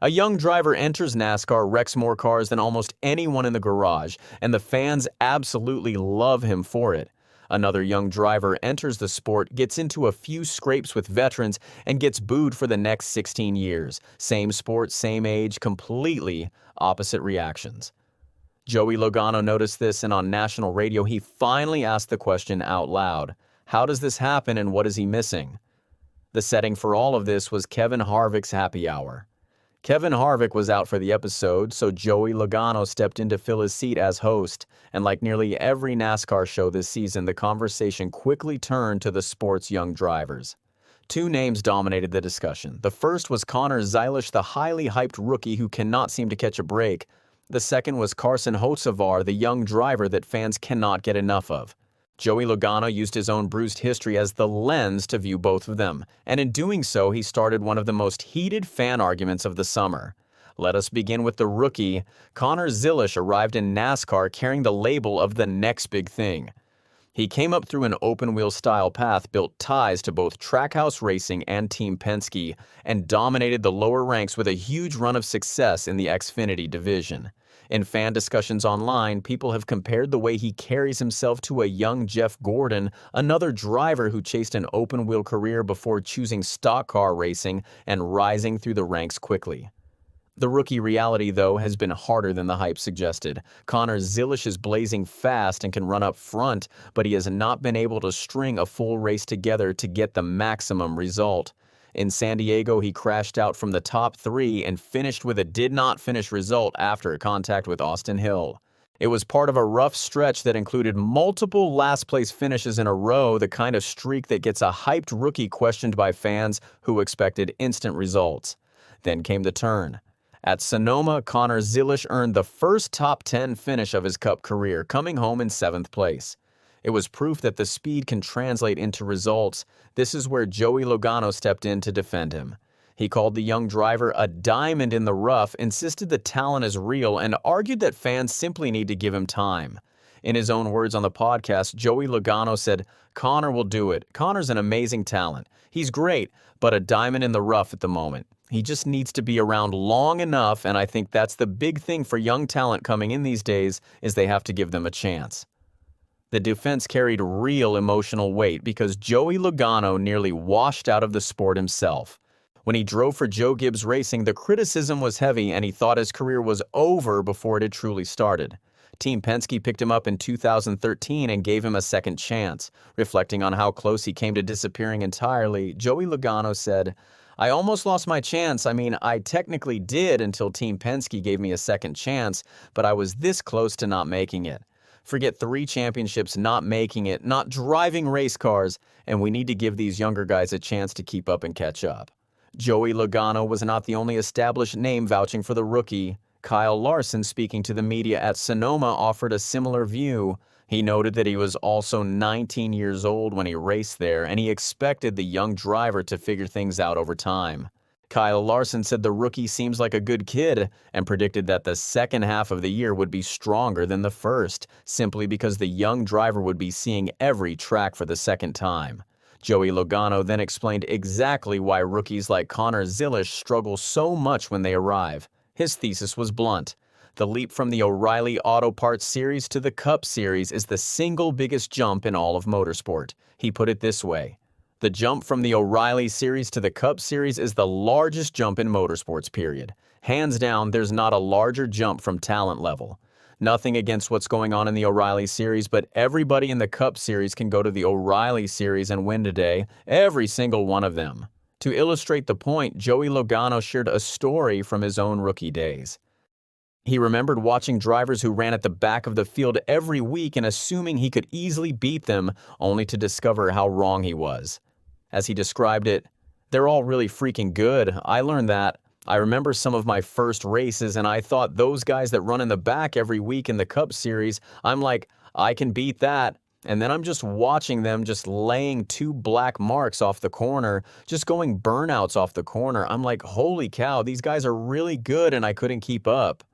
A young driver enters NASCAR, wrecks more cars than almost anyone in the garage, and the fans absolutely love him for it. Another young driver enters the sport, gets into a few scrapes with veterans, and gets booed for the next 16 years. Same sport, same age, completely opposite reactions. Joey Logano noticed this, and on national radio, he finally asked the question out loud. How does this happen, and what is he missing? The setting for all of this was Kevin Harvick's Happy Hour. Kevin Harvick was out for the episode, so Joey Logano stepped in to fill his seat as host, and like nearly every NASCAR show this season, the conversation quickly turned to the sport's young drivers. Two names dominated the discussion. The first was Connor Zilisch, the highly hyped rookie who cannot seem to catch a break. The second was Carson Hocevar, the young driver that fans cannot get enough of. Joey Logano used his own bruised history as the lens to view both of them, and in doing so, he started one of the most heated fan arguments of the summer. Let us begin with the rookie. Connor Zilisch arrived in NASCAR carrying the label of the next big thing. He came up through an open-wheel style path, built ties to both Trackhouse Racing and Team Penske, and dominated the lower ranks with a huge run of success in the Xfinity division. In fan discussions online, people have compared the way he carries himself to a young Jeff Gordon, another driver who chased an open-wheel career before choosing stock car racing and rising through the ranks quickly. The rookie reality, though, has been harder than the hype suggested. Connor Zilisch is blazing fast and can run up front, but he has not been able to string a full race together to get the maximum result. In San Diego, he crashed out from the top three and finished with a did-not-finish result after contact with Austin Hill. It was part of a rough stretch that included multiple last-place finishes in a row, the kind of streak that gets a hyped rookie questioned by fans who expected instant results. Then came the turn. At Sonoma, Connor Zilisch earned the first top 10 finish of his Cup career, coming home in 7th place. It was proof that the speed can translate into results. This is where Joey Logano stepped in to defend him. He called the young driver a diamond in the rough, insisted the talent is real, and argued that fans simply need to give him time. In his own words on the podcast, Joey Logano said, "Connor will do it. Connor's an amazing talent. He's great, but a diamond in the rough at the moment. He just needs to be around long enough, and I think that's the big thing for young talent coming in these days, is they have to give them a chance." The defense carried real emotional weight because Joey Logano nearly washed out of the sport himself. When he drove for Joe Gibbs Racing, the criticism was heavy and he thought his career was over before it had truly started. Team Penske picked him up in 2013 and gave him a second chance. Reflecting on how close he came to disappearing entirely, Joey Logano said, "I almost lost my chance. I technically did until Team Penske gave me a second chance, but I was this close to not making it. Forget 3 championships, not making it, not driving race cars, and we need to give these younger guys a chance to keep up and catch up." Joey Logano was not the only established name vouching for the rookie. Kyle Larson, speaking to the media at Sonoma, offered a similar view. He noted that he was also 19 years old when he raced there, and he expected the young driver to figure things out over time. Kyle Larson said the rookie seems like a good kid and predicted that the second half of the year would be stronger than the first, simply because the young driver would be seeing every track for the second time. Joey Logano then explained exactly why rookies like Connor Zilisch struggle so much when they arrive. His thesis was blunt. The leap from the O'Reilly Auto Parts Series to the Cup Series is the single biggest jump in all of motorsport. He put it this way: "The jump from the O'Reilly Series to the Cup Series is the largest jump in motorsports, period. Hands down, there's not a larger jump from talent level. Nothing against what's going on in the O'Reilly Series, but everybody in the Cup Series can go to the O'Reilly Series and win today, every single one of them." To illustrate the point, Joey Logano shared a story from his own rookie days. He remembered watching drivers who ran at the back of the field every week and assuming he could easily beat them, only to discover how wrong he was. As he described it, "They're all really freaking good. I learned that. I remember some of my first races and I thought those guys that run in the back every week in the Cup Series, I'm like, I can beat that. And then I'm just watching them just laying 2 black marks off the corner, just going burnouts off the corner. I'm like, holy cow, these guys are really good and I couldn't keep up."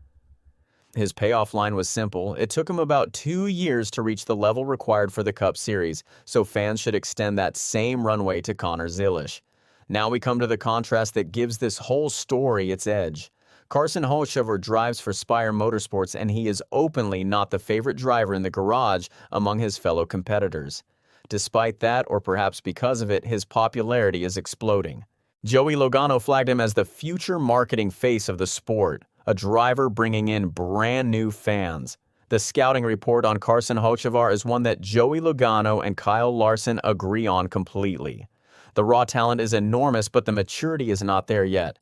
His payoff line was simple. It took him about 2 years to reach the level required for the Cup Series, so fans should extend that same runway to Connor Zilisch. Now we come to the contrast that gives this whole story its edge. Carson Hocevar drives for Spire Motorsports, and he is openly not the favorite driver in the garage among his fellow competitors. Despite that, or perhaps because of it, his popularity is exploding. Joey Logano flagged him as the future marketing face of the sport, a driver bringing in brand new fans. The scouting report on Carson Hocevar is one that Joey Logano and Kyle Larson agree on completely. The raw talent is enormous, but the maturity is not there yet.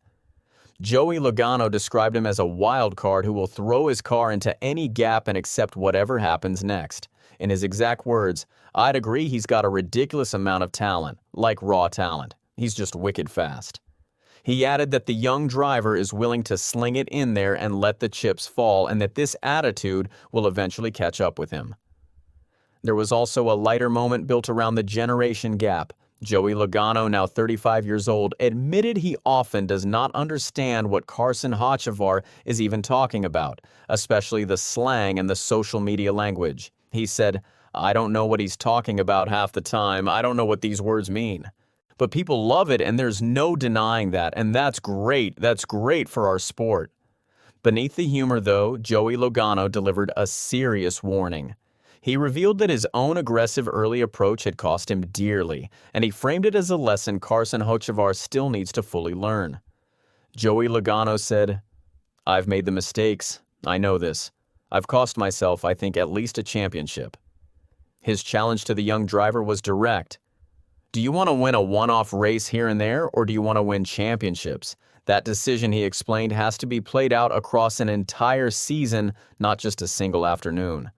Joey Logano described him as a wild card who will throw his car into any gap and accept whatever happens next. In his exact words, "I'd agree he's got a ridiculous amount of talent, like raw talent. He's just wicked fast." He added that the young driver is willing to sling it in there and let the chips fall, and that this attitude will eventually catch up with him. There was also a lighter moment built around the generation gap. Joey Logano, now 35 years old, admitted he often does not understand what Carson Hocevar is even talking about, especially the slang and the social media language. He said, "I don't know what he's talking about half the time. I don't know what these words mean." But people love it, and there's no denying that, and that's great. That's great for our sport. Beneath the humor, though, Joey Logano delivered a serious warning. He revealed that his own aggressive early approach had cost him dearly, and he framed it as a lesson Carson Hocevar still needs to fully learn. Joey Logano said, "I've made the mistakes. I know this. I've cost myself, I think, at least a championship." His challenge to the young driver was direct. Do you want to win a one-off race here and there, or do you want to win championships? That decision, he explained, has to be played out across an entire season, not just a single afternoon.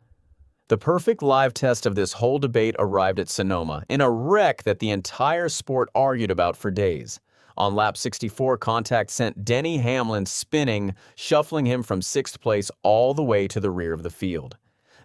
The perfect live test of this whole debate arrived at Sonoma, in a wreck that the entire sport argued about for days. On lap 64, contact sent Denny Hamlin spinning, shuffling him from 6th place all the way to the rear of the field.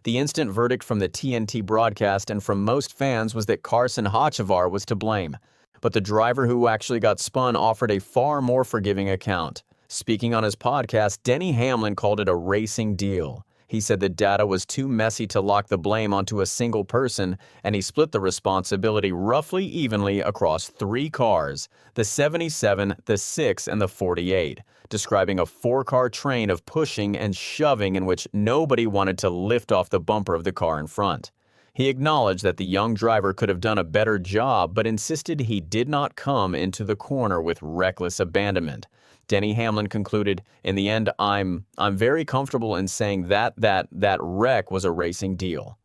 The instant verdict from the TNT broadcast and from most fans was that Carson Hocevar was to blame, but the driver who actually got spun offered a far more forgiving account. Speaking on his podcast, Denny Hamlin called it a racing deal. He said the data was too messy to lock the blame onto a single person, and he split the responsibility roughly evenly across 3 cars, the 77, the 6, and the 48, describing a 4-car train of pushing and shoving in which nobody wanted to lift off the bumper of the car in front. He acknowledged that the young driver could have done a better job, but insisted he did not come into the corner with reckless abandonment. Denny Hamlin concluded, "In the end, I'm very comfortable in saying that wreck was a racing deal."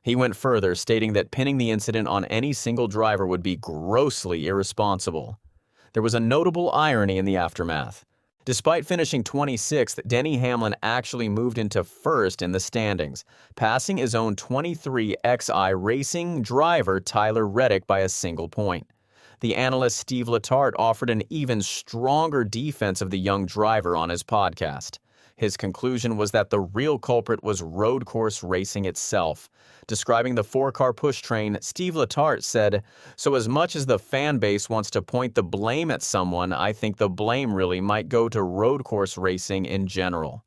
He went further, stating that pinning the incident on any single driver would be grossly irresponsible. There was a notable irony in the aftermath. Despite finishing 26th, Denny Hamlin actually moved into 1st in the standings, passing his own 23XI Racing driver Tyler Reddick by a single point. The analyst Steve Letarte offered an even stronger defense of the young driver on his podcast. His conclusion was that the real culprit was road course racing itself. Describing the 4-car push train, Steve Letarte said, "So as much as the fan base wants to point the blame at someone, I think the blame really might go to road course racing in general."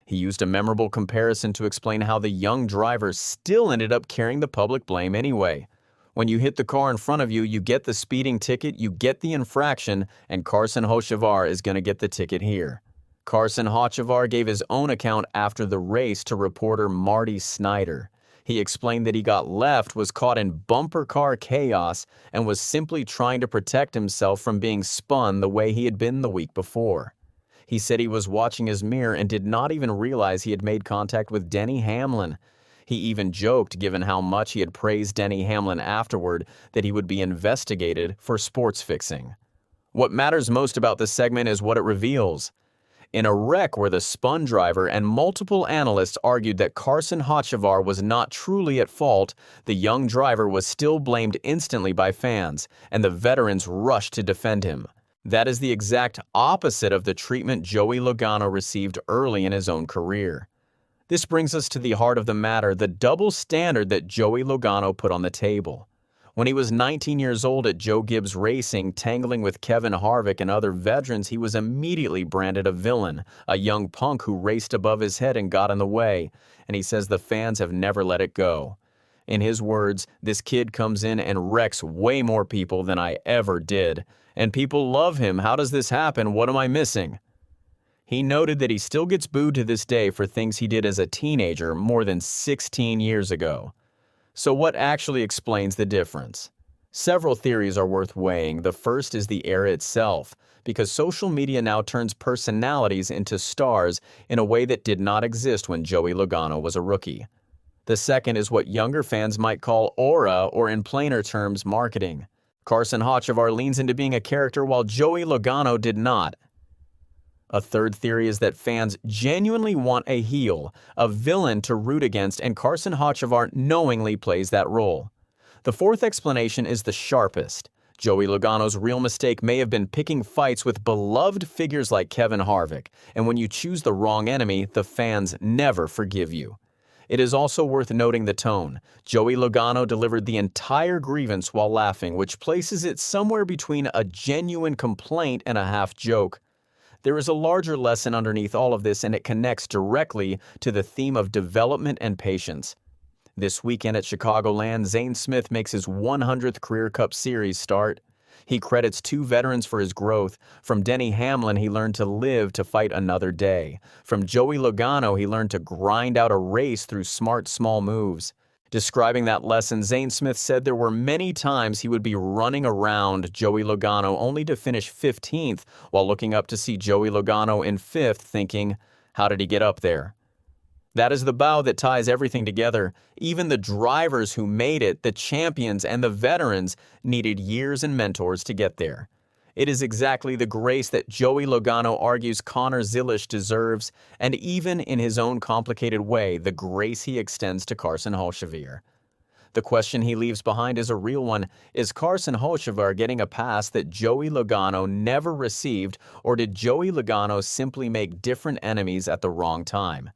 He used a memorable comparison to explain how the young driver still ended up carrying the public blame anyway. When you hit the car in front of you, you get the speeding ticket, you get the infraction, and Carson Hocevar is going to get the ticket here. Carson Hocevar gave his own account after the race to reporter Marty Snyder. He explained that he got left, was caught in bumper car chaos, and was simply trying to protect himself from being spun the way he had been the week before. He said he was watching his mirror and did not even realize he had made contact with Denny Hamlin. He even joked, given how much he had praised Denny Hamlin afterward, that he would be investigated for sports fixing. What matters most about this segment is what it reveals. In a wreck where the spun driver and multiple analysts argued that Carson Hocevar was not truly at fault, the young driver was still blamed instantly by fans, and the veterans rushed to defend him. That is the exact opposite of the treatment Joey Logano received early in his own career. This brings us to the heart of the matter, the double standard that Joey Logano put on the table. When he was 19 years old at Joe Gibbs Racing, tangling with Kevin Harvick and other veterans, he was immediately branded a villain, a young punk who raced above his head and got in the way, and he says the fans have never let it go. In his words, "This kid comes in and wrecks way more people than I ever did, and people love him. How does this happen? What am I missing?" He noted that he still gets booed to this day for things he did as a teenager more than 16 years ago. So what actually explains the difference? Several theories are worth weighing. The first is the era itself, because social media now turns personalities into stars in a way that did not exist when Joey Logano was a rookie. The second is what younger fans might call aura, or in plainer terms, marketing. Carson Hocevar leans into being a character while Joey Logano did not. A third theory is that fans genuinely want a heel, a villain to root against, and Carson Hocevar knowingly plays that role. The fourth explanation is the sharpest. Joey Logano's real mistake may have been picking fights with beloved figures like Kevin Harvick, and when you choose the wrong enemy, the fans never forgive you. It is also worth noting the tone. Joey Logano delivered the entire grievance while laughing, which places it somewhere between a genuine complaint and a half joke. There is a larger lesson underneath all of this, and it connects directly to the theme of development and patience. This weekend at Chicagoland, Zane Smith makes his 100th Career Cup Series start. He credits two veterans for his growth. From Denny Hamlin, he learned to live to fight another day. From Joey Logano, he learned to grind out a race through smart, small moves. Describing that lesson, Zane Smith said there were many times he would be running around Joey Logano only to finish 15th while looking up to see Joey Logano in 5th thinking, how did he get up there? That is the bow that ties everything together. Even the drivers who made it, the champions and the veterans, needed years and mentors to get there. It is exactly the grace that Joey Logano argues Connor Zilisch deserves, and even in his own complicated way, the grace he extends to Carson Hocevar. The question he leaves behind is a real one. Is Carson Hocevar getting a pass that Joey Logano never received, or did Joey Logano simply make different enemies at the wrong time?